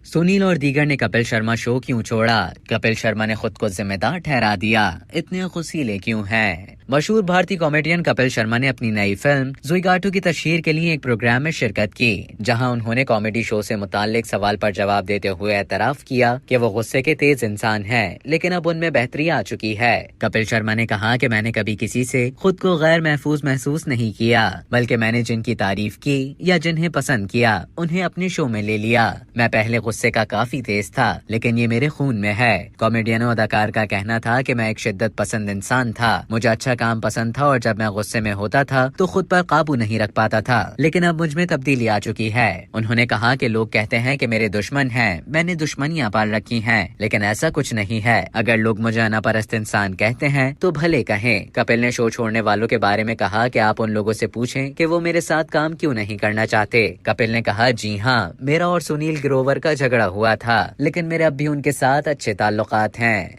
सुनील और दीगर ने कपिल शर्मा शो क्यों छोड़ा? कपिल शर्मा ने खुद को जिम्मेदार ठहरा दिया। इतने खुशीले क्यों हैं? मशहूर भारतीय कॉमेडियन कपिल शर्मा ने अपनी नई फिल्म ज़ुइगाटो की तशहीर के लिए एक प्रोग्राम में शिरकत की, जहां उन्होंने कॉमेडी शो से मुताल्लिक सवाल पर जवाब देते हुए एतराफ किया कि वो गुस्से के तेज इंसान हैं, लेकिन अब उनमें बेहतरी आ चुकी है। कपिल शर्मा ने कहा कि मैंने कभी किसी से खुद को गैर महसूस नहीं किया, बल्कि मैंने जिनकी तारीफ की या जिन्हें पसंद किया उन्हें अपने शो में ले लिया। मैं पहले गुस्से का काफी तेज था, लेकिन ये मेरे खून में है। कॉमेडियन अदाकार का कहना था कि मैं एक शिद्दत पसंद इंसान था, मुझे अच्छा काम पसंद था और जब मैं गुस्से में होता था तो खुद पर काबू नहीं रख पाता था, लेकिन अब मुझ में तब्दीली आ चुकी है। उन्होंने कहा कि लोग कहते हैं कि मेरे दुश्मन हैं, मैंने दुश्मनियां पाल रखी हैं, लेकिन ऐसा कुछ नहीं है। अगर लोग मुझे अनापरस्त इंसान कहते हैं तो भले कहें। कपिल ने शो छोड़ने वालों के बारे में कहा कि आप उन लोगों से पूछें कि वो मेरे साथ काम क्यों नहीं करना चाहते। कपिल ने कहा, जी हाँ, मेरा और सुनील ग्रोवर का झगड़ा हुआ था, लेकिन मेरे अब भी उनके साथ अच्छे ताल्लुकात हैं।